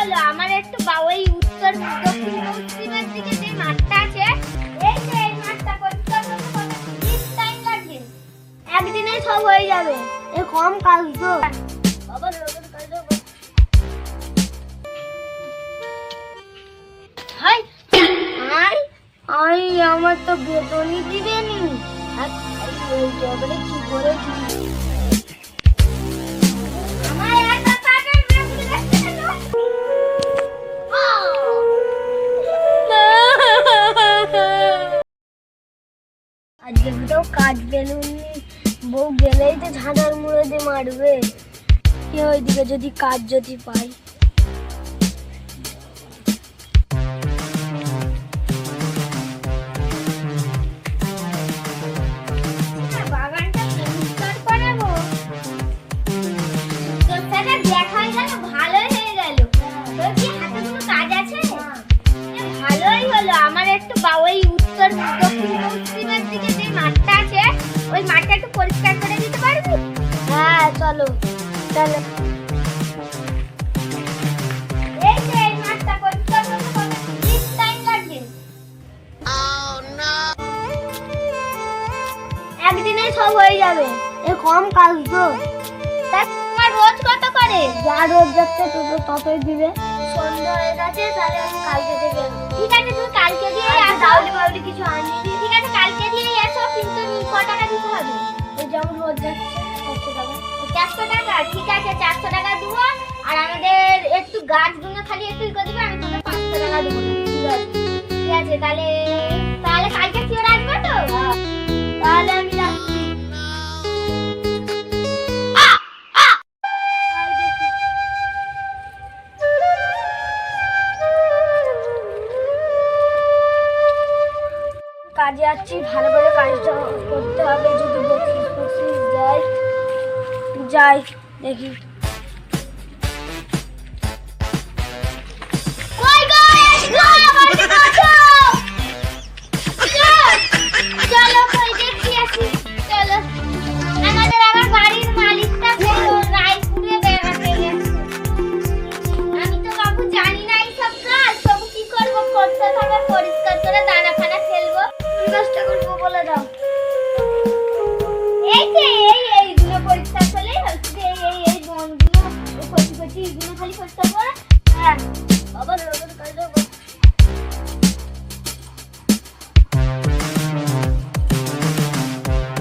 হলো আমার একটু ওই উত্তর দক্ষিণ পশ্চিমের দিকে যে মাঠটা আছে এই যে এই মাঠটা পরিষ্কার করতে কত টাইম লাগবে? একদিনেই সব হয়ে যাবে। এ কম কাজ তো বাবা রোগের কাজ দাও। হাই আই আই আমার তো বেতনই দিবেনি। আর ওই টেবিলে কি করে কি আজকে তো কাজ বেলুনি বউ গেলেই তো ঝাঁটার মুড়ে দিয়ে মারবে। কি ওইদিকে যদি কাজ যদি পাই বাগানটা পরিষ্কার করাবো। তোর সাথে দেখা হয়ে গেল ভালোই হয়ে গেল। তোর কি হাতে কোনো কাজ আছে? ভালোই হলো আমার একটু ওই উত্তর দক্ষিণ পশ্চিমের দিকে যে মাঠটা আছে ওই মাঠটা একটু পরিষ্কার করে দিতে পারবি? হ্যাঁ চলো চলো। এই যে এই মাঠটা পরিষ্কার করতে কত টাইম লাগবে? একদিনেই সব হয়ে যাবে। এ কম কাজ তো। তোমার রোজ কত করে? যা রোজ যাচ্ছে ততই দিবে। সন্ধ্যা হয়ে গেছে তাহলে আমি কালকে থেকে। ঠিক আছে তুমি কালকে দিয়ে দাউলি বাউলি কিছু আনি। ঠিক আছে কালকে দিয়ে এসো কিন্তু ক টাকা দিতে হবে? এই যেমন রোজ যাচ্ছে 400 টাকা। ঠিক আছে 400 টাকা দেবো। আর আমাদের একটু গাছগুলো খালি একটু করে দিবে আমি তোমাকে 500 টাকা দেবো। ঠিক আছে ঠিক আছে তাহলে তাহলে কালকে কি ওরা আসবে তো? তাহলে আমি রাখছি। কাজে যাচ্ছি ভালো করে কাজটা করতে হবে। যদি বকশিস দেয় যাই দেখি। চলো কই দেখি আসি। চলো আমাদের আবার বাড়ির মালিকটা রায়পুরে বেড়াতে গেছে। আমি তো বাবু জানি না এইসব কাজ। তবু কি করবো করতে থাকবে পরিষ্কার করে দানা ফানা ফেলবো। কাজটা করবো বলে দাও। এই যে এইগুলো পরিষ্কার করলেই হচ্ছে। এই বনগুলো কচি কচি এইগুলো খালি পরিষ্কার করে। হ্যাঁ বাবা রোগের কাজ দাও।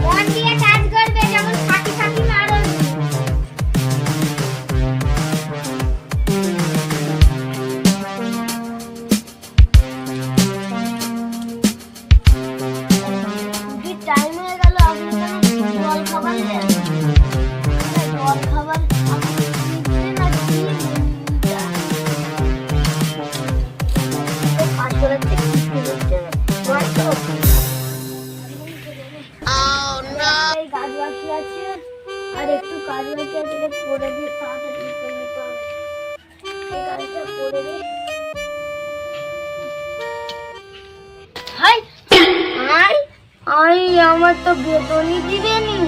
মন দিয়ে কাজ করবে যেমন ফাঁকি ফাঁকি মারো। টাইম হয়ে গেল আপনি জল খাবার জল খাবার কাজ বাকি আছে আর একটু কাজ বাকি আছে করে দিয়ে তাড়াতাড়ি করে নিতে হবে। এই কাজটা করে দিই। হাই আই আমার তো বেতনই দিবেনি।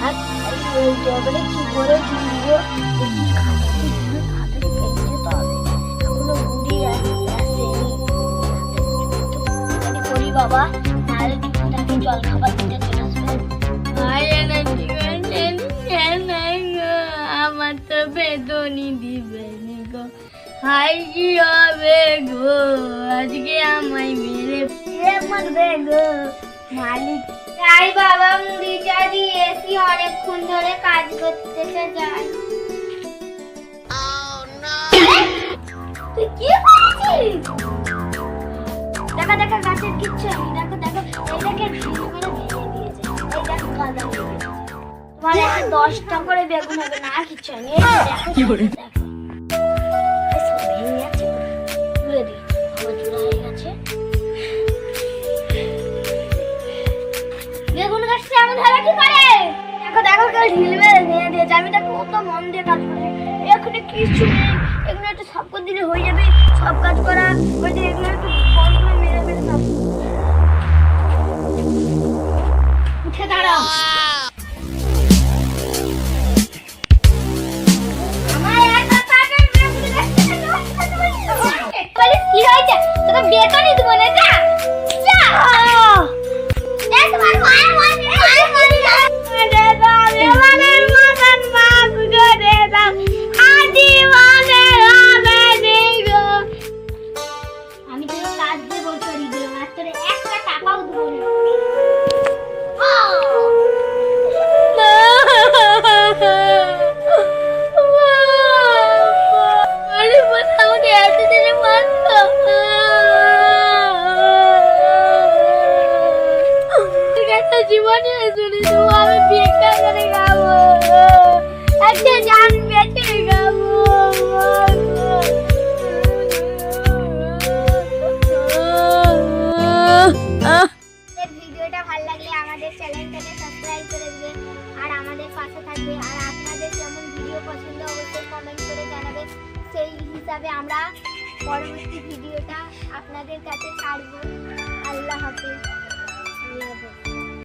আর ওই টেবিলে কি করে কি দিব? করি বাবা তাহলে তাকে জল খাবার দিতে চলে আসবে। আমার তো বেতনই দিবেনি গো। হাই কি হবে গো আজকে আমায় মেরে মারবে গো মালিক। যাই বাবা মুড়িটা দিয়েছি অনেকক্ষণ ধরে কাজ করতেছে। যাই তুই কি করছিস? দেখা দেখা গাছের কিচ্ছু নেই। দেখো দেখো এইটাকে ভিড় করে দিয়ে দিয়েছে। এই দেখো গাদা তোমার 10টা করে বেগুন হবে না আর কিচ্ছু নেই। দেখো দেখো ভেঙে গেছে তুলে দিই। আমার জোড়া হয়ে গেছে। বেগুন গাছটা এমন হবে কি করে? দেখো দেখো কেউ ঢিল মেরে ভেঙে দিয়েছে। আমি দেখো কত মন দিয়ে কাজ করছি। এখানে কিছু নেই। এগুলো একটু সাফ করে দিলে হয়ে যাবে সব কাজ করা। ওই যে এগুলো একটু বলগুলো মেরে মেরে সাফ উঠে দাঁড়াও। আমার এত টাকা বেগুন গাছটা বেতনই দেবো না, যা যা। এই তোমার মায়ের মনে দে দাও, এবারের মতন মাফ করে দাও, আজীবনে হবে গো। আমি তোর কাজ দেবো চড়ি দিলাম, আর তোর একটা টাকাও দেবো না। আরে বাবা, আমাকে এতদিনে মারতো। ঠিক আছে, জীবনে শুনে দেবো, আমি ভিক্ষা করে খাবো, একটা জান বেঁচে খাবো। ভিডিওটা ভালো লাগলে আমাদের চ্যানেলটাকে সাবস্ক্রাইব করে দিবেন আর আমাদের পাশে থাকবে। আর আপনাদের যেমন ভিডিও পছন্দ অবশ্যই কমেন্ট করে জানাবেন, সেই হিসাবে আমরা পরবর্তী ভিডিওটা আপনাদের কাছে ছাড়বো।